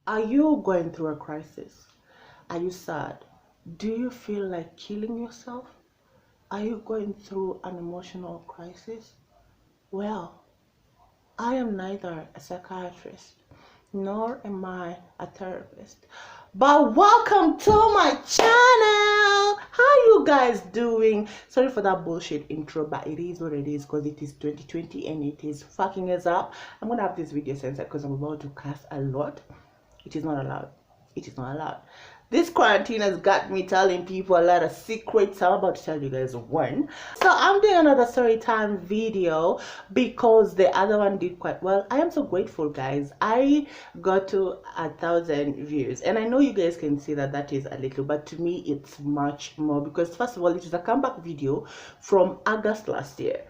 Are you going through a crisis? Are you sad? Do you feel like killing yourself? Are you going through an emotional crisis? Well, I am neither a psychiatrist nor am I a therapist. But welcome to my channel. How you guys doing? Sorry for that bullshit intro, but it is what it is because it is 2020 and it is fucking us up. I'm gonna have this video censored because I'm about to cuss a lot. It is not allowed. It is not allowed. This quarantine has got me telling people a lot of secrets. I'm about to tell you guys one. So I'm doing another story time video because the other one did quite well. I am so grateful, guys. I got to 1,000 views, and I know you guys can see that that is a little, but to me it's much more because first of all, it is a comeback video from August last year.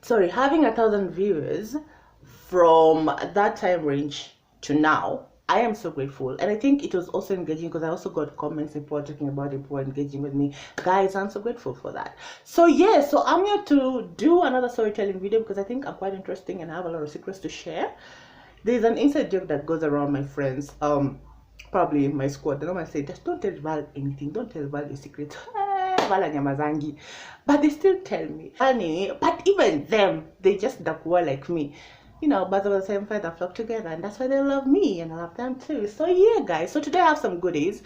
Sorry, having 1,000 viewers from that time range to now, I am so grateful. And I think it was also engaging because I also got comments and people talking about it, people engaging with me. Guys, I'm so grateful for that. So yeah, so I'm here to do another storytelling video because I think I'm quite interesting and I have a lot of secrets to share. There's an inside joke that goes around my friends, probably in my squad. They normally say, just don't tell Val anything, don't tell Val your secret. But they still tell me. Funny, but even them, they just duck well like me. You know, but of the same feather flock together, and that's why they love me and I love them too. So yeah, guys, so today I have some goodies.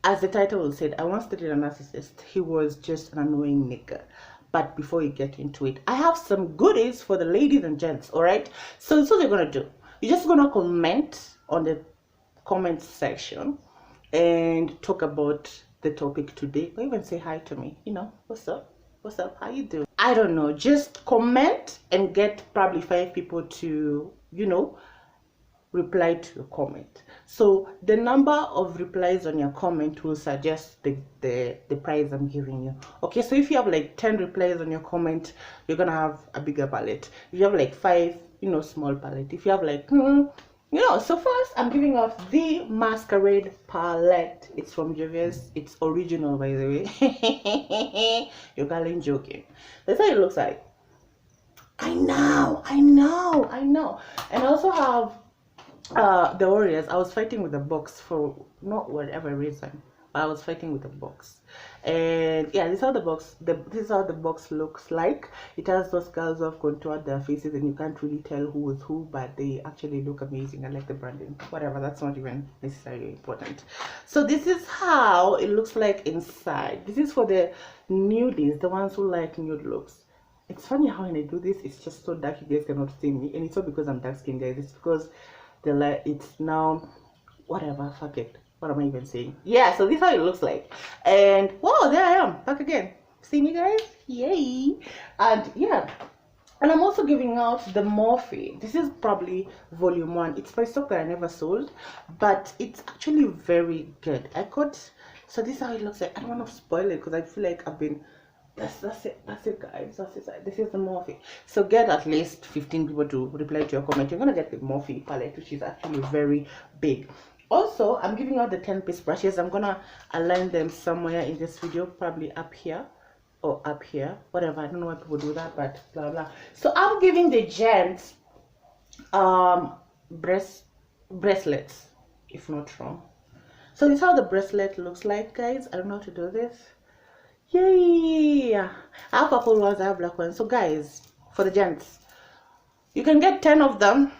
As the title said, I once dated a narcissist. He was just an annoying nigga. But before you get into it, I have some goodies for the ladies and gents. All right, so this is what you're gonna do. You're just gonna comment on the comment section and talk about the topic today, or even say hi to me. You know, what's up, how you doing? I don't know, just comment and get probably 5 people to, you know, reply to your comment. So the number of replies on your comment will suggest the prize I'm giving you. Okay, so if you have like 10 replies on your comment, you're gonna have a bigger palette. If you have like 5, you know, small palette. If you have like you know, so first I'm giving off the Masquerade palette. It's from Javier. It's original, by the way. You're calling joking. That's how it looks like. I know. And I also have the Warriors. I was fighting with the box for not whatever reason, but I was fighting with the box. And yeah, this is how the box looks like. It has those girls who have contoured their faces and you can't really tell who is who, but they actually look amazing. I like the branding. Whatever, that's not even necessarily important. So this is how it looks like inside. This is for the nudies, the ones who like nude looks. It's funny how when I do this, it's just so dark you guys cannot see me, and it's not because I'm dark skinned, guys. It's because the light, it's now whatever, fuck it. What am I even saying? Yeah, so this is how it looks like. And wow, there I am back again. See me, guys? Yay! And yeah, and I'm also giving out the Morphe. This is probably volume 1. It's my stock that I never sold, but it's actually very good. So this is how it looks like. I don't want to spoil it because I feel like I've been that's it guys, that's it. This is the Morphe. So get at least 15 people to reply to your comment. You're gonna get the Morphe palette, which is actually very big. Also, I'm giving out the 10-piece brushes. I'm gonna align them somewhere in this video, probably up here or up here, whatever. I don't know why people do that, but blah blah. So I'm giving the gents bracelets, if not wrong. So this is how the bracelet looks like, guys. I don't know how to do this. Yay! I have purple ones, I have black ones. So guys, for the gents, you can get 10 of them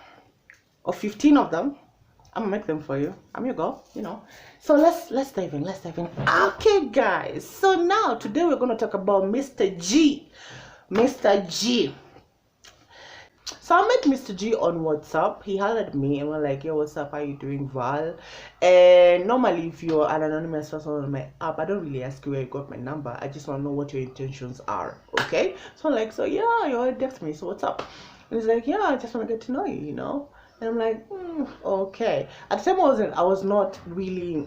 or 15 of them. I'm gonna make them for you. I'm your girl, you know. So let's dive in. Okay, guys. So now today we're gonna talk about Mr. G. So I met Mr. G on WhatsApp. He hollered me and was like, yo, what's up? How you doing, Val? And normally if you're an anonymous person on my app, I don't really ask you where you got my number. I just want to know what your intentions are. Okay? So I'm like, so yeah, you already text me, so what's up? And he's like, yeah, I just want to get to know you, you know. And I'm like, okay. At the time I was not really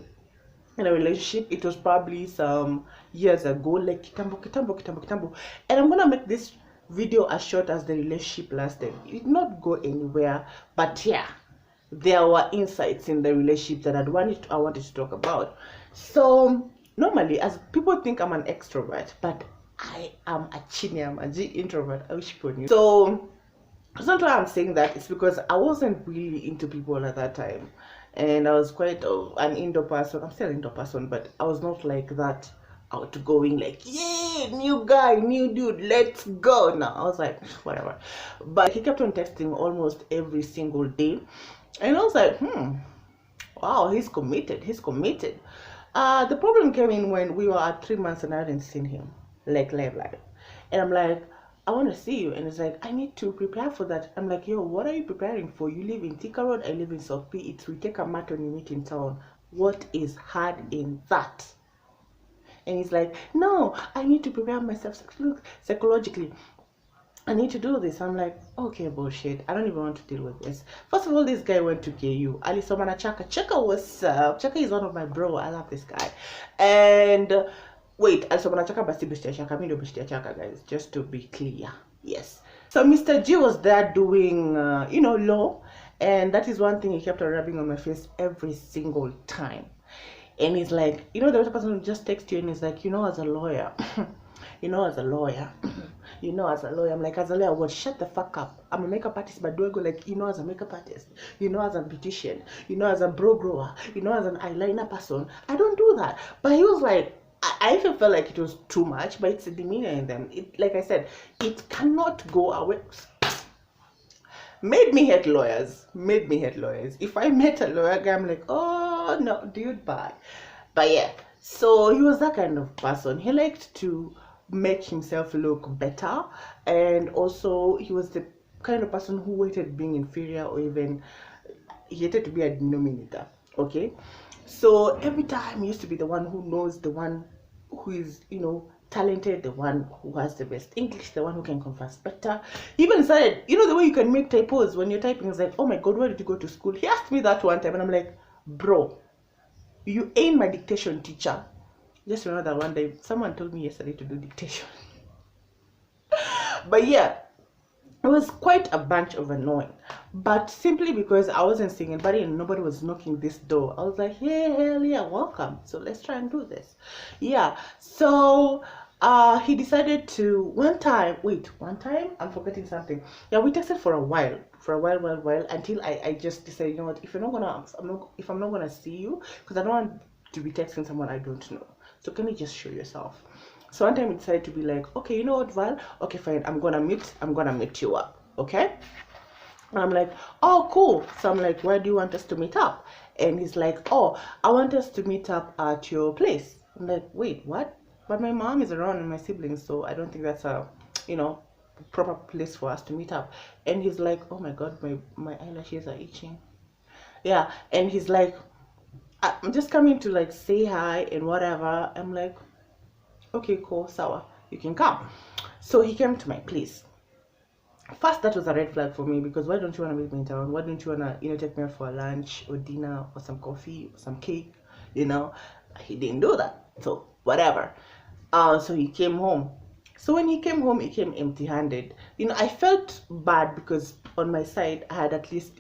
in a relationship. It was probably some years ago, like kitambo. And I'm gonna make this video as short as the relationship lasted. It did not go anywhere, but yeah, there were insights in the relationship that I wanted to talk about. So normally, as people think I'm an extrovert, but I am a G introvert. I wish people knew. So it's not why I'm saying that. It's because I wasn't really into people at that time, and I was quite an indoor person. I'm still an indoor person, but I was not like that outgoing, like, yeah, new guy, new dude, let's go. No, I was like, whatever. But he kept on texting almost every single day, and I was like, wow, he's committed. He's committed. The problem came in when we were at 3 months and I hadn't seen him, like live. And I'm like, I want to see you. And it's like, I need to prepare for that. I'm like, yo, what are you preparing for? You live in Thika Road, I live in South P. We take a marathon, you meet in town. What is hard in that? And he's like, no, I need to prepare myself psychologically. I need to do this. I'm like, okay, bullshit. I don't even want to deal with this. First of all, this guy went to KU. Alisomana Chaka. Chaka, what's up? Chaka is one of my bro. I love this guy. And wait, Alisomana Chaka, basti Bishtia Chaka. Me do Bishtia Chaka, guys. Just to be clear. Yes. So Mr. G was there doing, law. And that is one thing he kept on rubbing on my face every single time. And he's like, the other person who just texts you and he's like, as a lawyer, as a lawyer, I'm like, as a lawyer, well, shut the fuck up. I'm a makeup artist, but do I go like, as a makeup artist, as a beautician, as a bro grower, as an eyeliner person? I don't do that. But he was like, I even felt like it was too much, but it's a demeanor in them. Like I said, it cannot go away. Made me hate lawyers. If I met a lawyer guy, I'm like, oh no, dude, bye. But yeah, so he was that kind of person. He liked to make himself look better, and also he was the kind of person who hated being inferior, or even he hated to be a denominator. Okay, so every time he used to be the one who knows, the one who is talented, the one who has the best English, the one who can converse better. He even started, the way you can make typos when you're typing is like, oh my god, where did you go to school? He asked me that one time and I'm like, bro, you ain't my dictation teacher. Just remember that one day someone told me yesterday to do dictation. But yeah, it was quite a bunch of annoying, but simply because I wasn't seeing anybody and nobody was knocking this door, I was like, hey, hell yeah, welcome, so let's try and do this. Yeah, so he decided to one time I'm forgetting something. Yeah, we texted for a while until I just decided, what, if I'm not gonna see you, because I don't want to be texting someone I don't know, so can you just show yourself? So one time we decided to be like, okay, you know what, Val? Okay, fine. I'm gonna meet you up. Okay? And I'm like, oh, cool. So I'm like, where do you want us to meet up? And he's like, oh, I want us to meet up at your place. I'm like, wait, what? But my mom is around and my siblings, so I don't think that's a, proper place for us to meet up. And he's like, oh my god, my eyelashes are itching. Yeah, and he's like, I'm just coming to like say hi and whatever. I'm like, okay, cool, sour, you can come. So he came to my place. First, that was a red flag for me, because why don't you want to meet me in town? Why don't you want to take me out for a lunch or dinner or some coffee or some cake? He didn't do that, so whatever. So he came home. So when he came home, he came empty-handed. I felt bad because on my side I had at least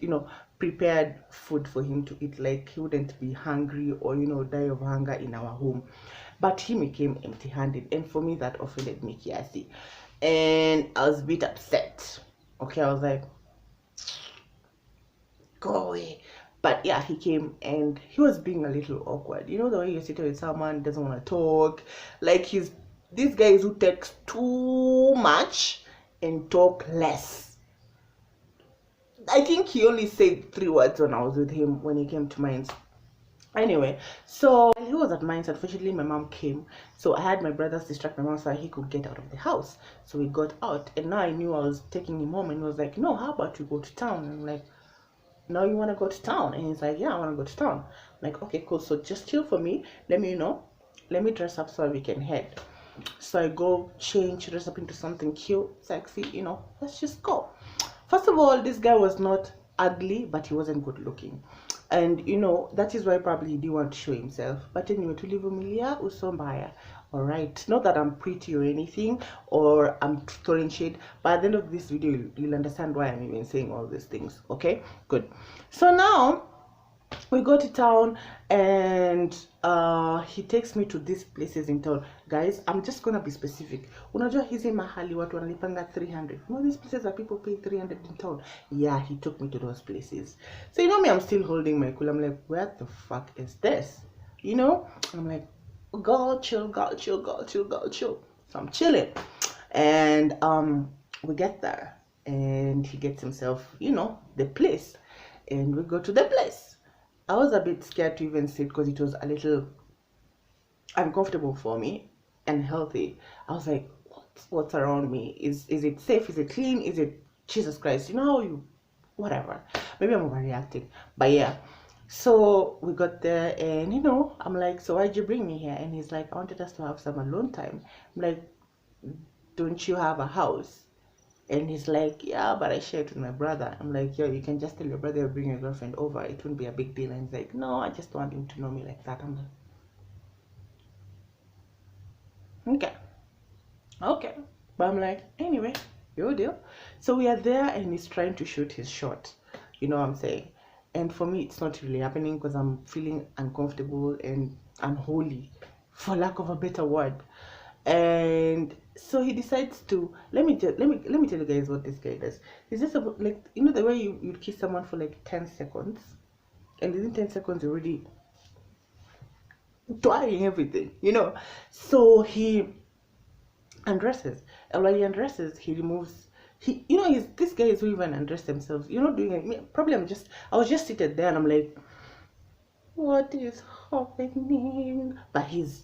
prepared food for him to eat, like he wouldn't be hungry or die of hunger in our home. But he came empty-handed, and for me that offended me, Kiasi, and I was a bit upset. Okay, I was like, go away. But yeah, he came and he was being a little awkward. The way you sit with someone, doesn't want to talk, like these guys who text too much and talk less. I think he only said 3 words when I was with him when he came to mine. Anyway, so he was at mine. Unfortunately, my mom came, so I had my brothers distract my mom so he could get out of the house. So we got out, and now I knew I was taking him home, and he was like, no, how about you go to town? And I'm like, no, you want to go to town? And he's like, yeah, I want to go to town. I'm like, okay, cool, so just chill for me, let me dress up so we can head. So I go change, dress up into something cute, sexy, let's just go. First of all, this guy was not ugly, but he wasn't good looking. And that is why probably he didn't want to show himself. But anyway, tulivumilia usombaya. Alright, not that I'm pretty or anything, or I'm throwing shade, but at the end of this video you'll understand why I'm even saying all these things. Okay, good. So now We go to town, and he takes me to these places in town. Guys, I'm just gonna be specific. Unajua hizi mahali watu wanalipanga 300. You know these places that people pay 300 in town? Yeah, he took me to those places. So you know me, I'm still holding my cool. I'm like, where the fuck is this? You know? I'm like, go chill, go chill, go chill, go chill. So I'm chilling. And we get there, and he gets himself, you know, the place. And we go to the place. I was a bit scared to even sit because it was a little uncomfortable for me and healthy. I was like, what's around me? Is it safe? Is it clean? Is it Jesus Christ? You know how you, whatever. Maybe I'm overreacting, but yeah. So we got there, and you know, I'm like, so why'd you bring me here? And he's like, I wanted us to have some alone time. I'm like, don't you have a house? And he's like, yeah, but I share it with my brother. I'm like, yo, you can just tell your brother you'll bring your girlfriend over. It wouldn't be a big deal. And he's like, no, I just want him to know me like that. I'm like, okay. But I'm like, anyway, your deal. So we are there, and he's trying to shoot his shot. You know what I'm saying? And for me, it's not really happening because I'm feeling uncomfortable and unholy, for lack of a better word. And so he decides to let me tell you guys what this guy does. He's just about, like, you know the way you'd kiss someone for like 10 seconds, and within 10 seconds you're already trying everything, you know. So he undresses, and while he undresses, he removes, he, you know, this guy is who even undressed themselves, you know, doing it. Probably I was just seated there, and I'm like, what is happening? But he's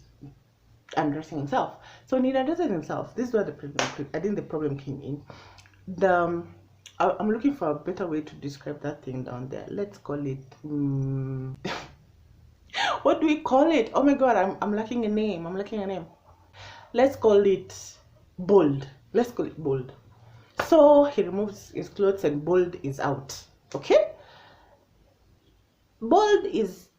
undressing himself. So when he undresses himself, this is where I think the problem came in. I'm looking for a better way to describe that thing down there. Let's call it what do we call it? Oh my god, I'm lacking a name. Let's call it bold. Let's call it bold. So he removes his clothes, and bold is out. Okay? Bold is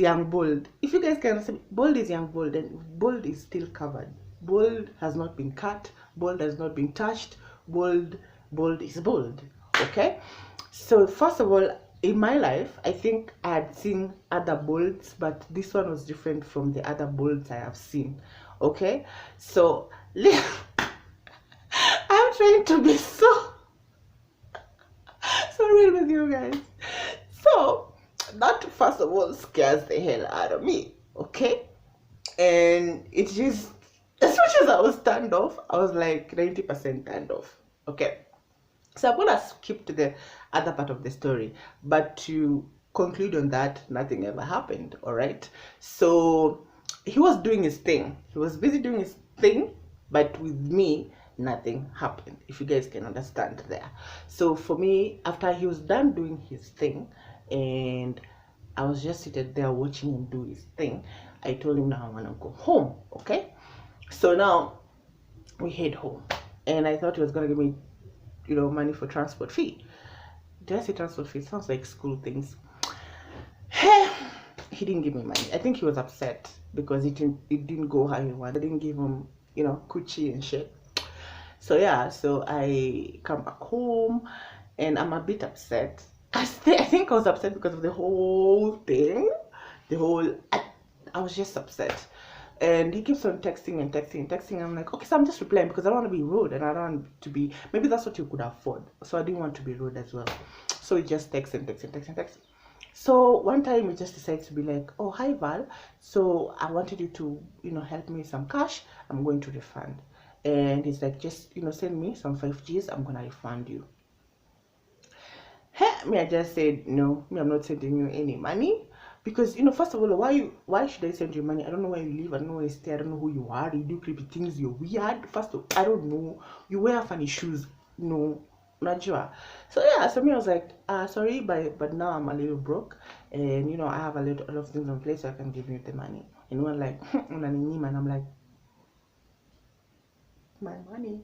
young bold. If you guys can say bold is young bold, and bold is still covered. Bold has not been cut. Bold has not been touched. Bold is bold. Okay? So first of all, in my life, I think I had seen other bolds, but this one was different from the other bolds I have seen. Okay? So I'm trying to be so real with you guys. So that first of all scares the hell out of me. Okay? And it just, as much as I was turned off, I was like 90% turned off. Okay? So I'm gonna skip to the other part of the story, but to conclude on that, nothing ever happened. All right. So he was doing his thing. He was busy doing his thing, but with me, nothing happened. If you guys can understand there. So for me, after he was done doing his thing, and I was just seated there watching him do his thing, I told him, now I wanna go home. Okay. So now we head home, and I thought he was gonna give me, you know, money for transport fee. Did I say transport fee? It sounds like school things. He didn't give me money. I think he was upset because it didn't go how he wanted. I didn't give him, you know, coochie and shit. So yeah, so I come back home, and I'm a bit upset. I think I was upset because of the whole thing. I was just upset. And he keeps on texting and texting and texting. I'm like, okay, so I'm just replying because I don't want to be rude, and I don't want to be, maybe that's what you could afford. So I didn't want to be rude as well. So he just texts and texts and texts and texts. So one time he just decides to be like, oh, hi Val. So I wanted you to, you know, help me with some cash. I'm going to refund. And he's like, just, you know, send me some 5Gs. I'm going to refund you. Me, I just said, no, me, I'm not sending you any money. Because, you know, first of all, why should I send you money? I don't know where you live. I don't know where you stay. I don't know who you are. You do creepy things. You're weird. First of all, I don't know. You wear funny shoes. No, not sure. So yeah, so me, I was like, sorry, but now I'm a little broke, and you know, I have a lot of things in place, so I can give you the money. And we're like, and I'm like, my money,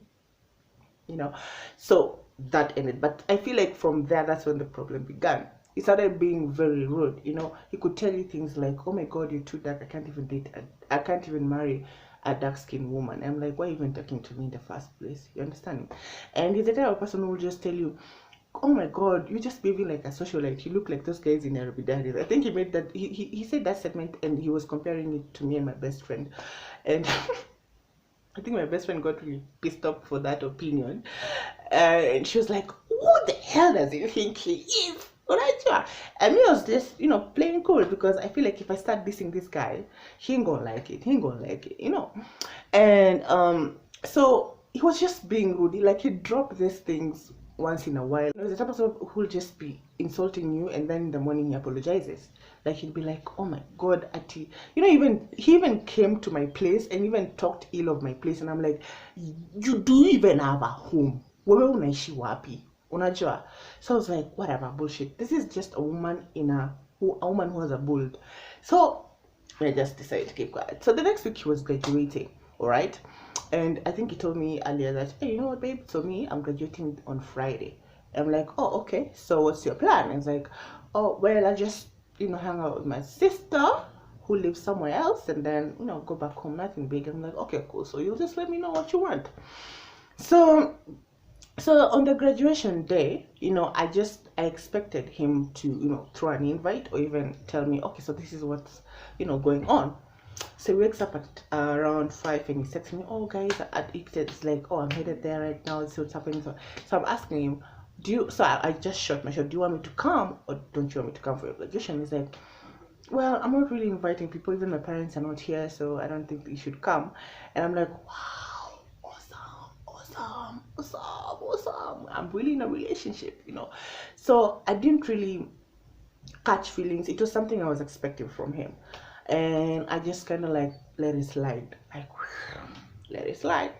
you know. So that ended. But I feel like from there, that's when the problem began. He started being very rude, you know. He could tell you things like, oh my god, you're too dark, I can't even date, I can't even marry a dark-skinned woman. I'm like, why are you even talking to me in the first place? You understand me? And he's the type of person who will just tell you, oh my god, you're just behaving like a socialite. You look like those guys in Arabic Diaries. I think he made that, he said that statement, and he was comparing it to me and my best friend. And I think my best friend got really pissed off for that opinion. And she was like, who the hell does he think he is? And me, I was just, playing cool, because I feel like if I start dissing this guy, he ain't gonna like it. He ain't gonna like it. And so he was just being rude. Like, he dropped these things once in a while. The type of person who'll just be insulting you, and then in the morning he apologizes. Like, he'd be like, oh my god, Ati. He even came to my place and even talked ill of my place, and I'm like, you do even have a home? Wewe unaishi wapi? Unajua? So I was like, whatever, bullshit. This is just a woman a woman who has a build. So I just decided to keep quiet. So the next week he was graduating, all right? And I think he told me earlier that, hey, you know what, babe? So me, I'm graduating on Friday. I'm like, oh, okay. So what's your plan? And it's like, oh, well, I just, hang out with my sister who lives somewhere else, and then, go back home, nothing big. I'm like, okay, cool. So you'll just let me know what you want. So on the graduation day, I expected him to, throw an invite, or even tell me, okay, so this is what's, going on. So he wakes up at around 5, and he said to me, oh guys, it's like, oh, I'm headed there right now, this is what's happening. So I'm asking him, so I just shot my shot, do you want me to come, or don't you want me to come for your graduation? He's like, well, I'm not really inviting people, even my parents are not here, so I don't think you should come. And I'm like, wow, awesome. I'm really in a relationship, So I didn't really catch feelings. It was something I was expecting from him, and I just kind of like let it slide, like let it slide.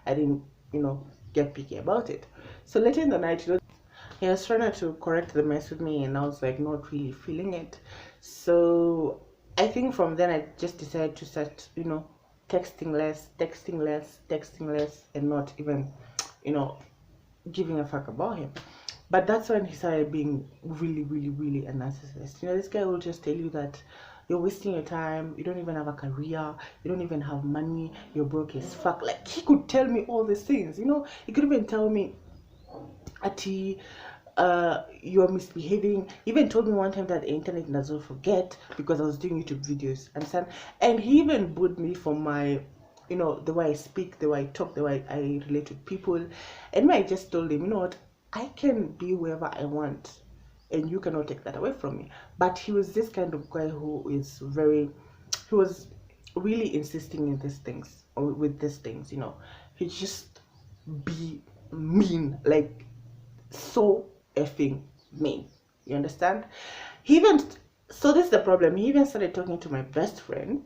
I didn't, get picky about it. So later in the night, he was trying to correct the mess with me, and I was like not really feeling it. So I think from then I just decided to start, texting less, and not even, giving a fuck about him. But that's when he started being really, really, really a narcissist. This guy will just tell you that you're wasting your time, you don't even have a career, you don't even have money, you're broke as fuck. Like, he could tell me all these things, he could even tell me, Ati, you're misbehaving. He even told me one time that the internet doesn't forget, because I was doing YouTube videos, understand? And he even booed me for my, the way I speak, the way I talk, the way I relate with people. And I just told him, you know what, I can be wherever I want, and you cannot take that away from me. But he was this kind of guy who was really insisting in these things, or with these things, he just be mean, like so effing mean, you understand? So this is the problem, he even started talking to my best friend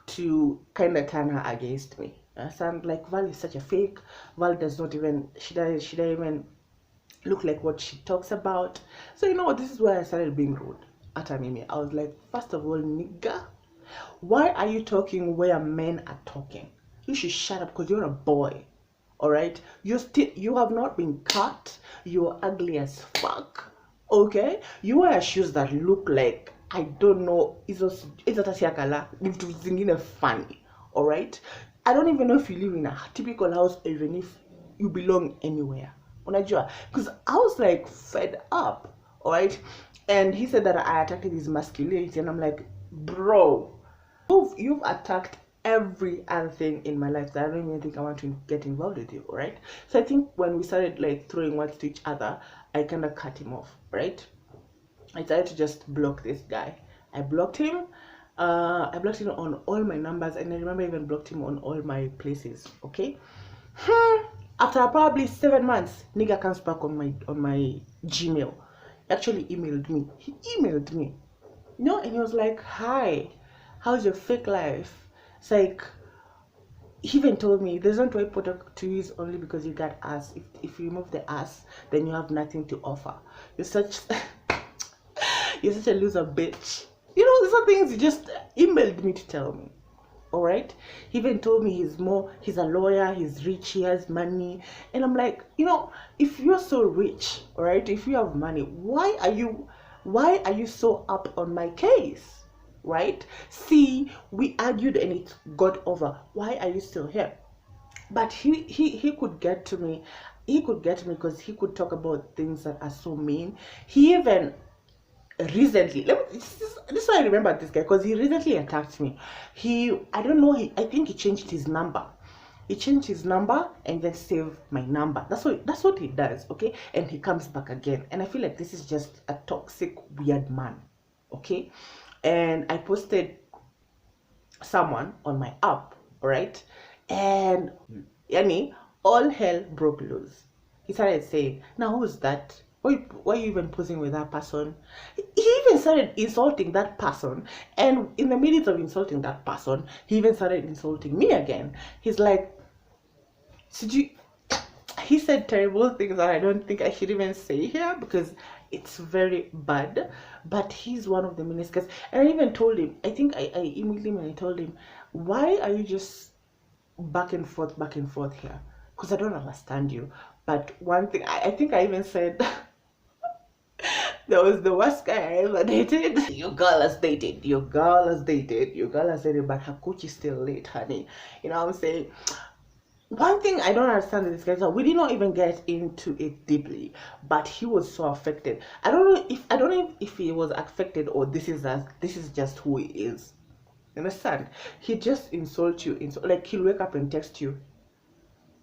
to kind of turn her against me. I sound like, Val is such a fake. Val does not even, she doesn't even look like what she talks about. So this is where I started being rude at Mimi. I was like, first of all, nigga, why are you talking where men are talking? You should shut up, because you're a boy. All right, you have not been cut, you're ugly as fuck. Okay, you wear shoes that look like, I don't know, it's funny. All right, I don't even know if you live in a typical house, even if you belong anywhere, because I was like fed up. All right, and he said that I attacked his masculinity, and I'm like, bro, you've attacked every other thing in my life that I don't even think I want to get involved with you. All right, so I think when we started like throwing words to each other, I kind of cut him off. Right, I decided to just block this guy. I blocked him on all my numbers, and I remember I even blocked him on all my places. Okay, after probably 7 months, nigga comes back on my Gmail. He actually emailed me. And he was like, hi, how's your fake life? It's like, he even told me, there's not way product to use only because you got ass. If you remove the ass, then you have nothing to offer. You're such a loser bitch. These are things he just emailed me to tell me. All right, he even told me he's a lawyer, he's rich, he has money. And I'm like, if you're so rich, all right, if you have money, why are you so up on my case? Right? See, we argued and it got over. Why are you still here? But he could get to me he could get me because he could talk about things that are so mean. He even recently, this is why I remember this guy, because he recently attacked me. I don't know, I think he changed his number. He changed his number and then saved my number. That's what he does, okay? And he comes back again. And I feel like this is just a toxic, weird man, okay? And I posted someone on my app, right? And yani, all hell broke loose. He started saying, now who's that? Why are you even posing with that person? He even started insulting that person. And in the midst of insulting that person, he even started insulting me again. He's like, he said terrible things that I don't think I should even say here because it's very bad. But he's one of the meanest guys. And I even told him, I think I immediately when I told him, why are you just back and forth here? Because I don't understand you. But one thing, I think I even said, that was the worst guy I ever dated. Your girl has dated, but her coach is still late, honey. You know what I'm saying? One thing I don't understand with this guy, so we did not even get into it deeply, but he was so affected. I don't know if he was affected or this is just who he is. You understand? He just insults you, like he'll wake up and text you,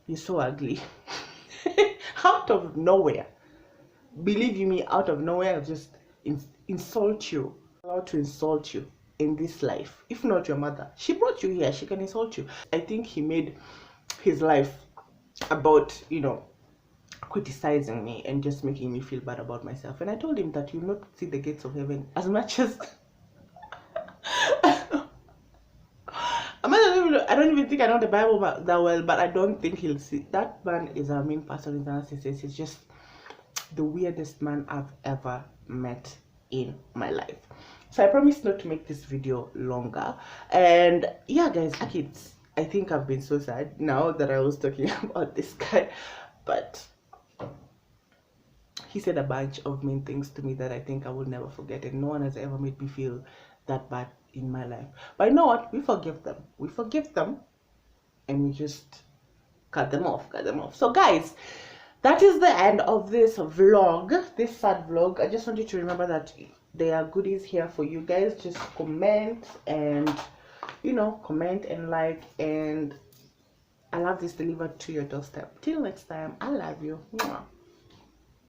"You're so ugly," out of nowhere. Believe you me, out of nowhere, just insult you. Allowed to insult you in this life. If not your mother, she brought you here. She can insult you. I think he made his life about, you know, criticizing me and just making me feel bad about myself. And I told him that you'll not see the gates of heaven as much as I don't even think I know the Bible that well, but I don't think he'll see. That man is a mean person, he's a narcissist. He's just the weirdest man I've ever met in my life. So I promise not to make this video longer. And yeah, guys, I think I've been so sad now that I was talking about this guy, but he said a bunch of mean things to me that I think I will never forget, and no one has ever made me feel that bad in my life. But you know what? We forgive them and we just cut them off. So guys, that is the end of this vlog, this sad vlog. I just want you to remember that there are goodies here for you guys. Just comment and, you know, comment and like, and I'll have this delivered to your doorstep. Till next time, I love you. Mwah.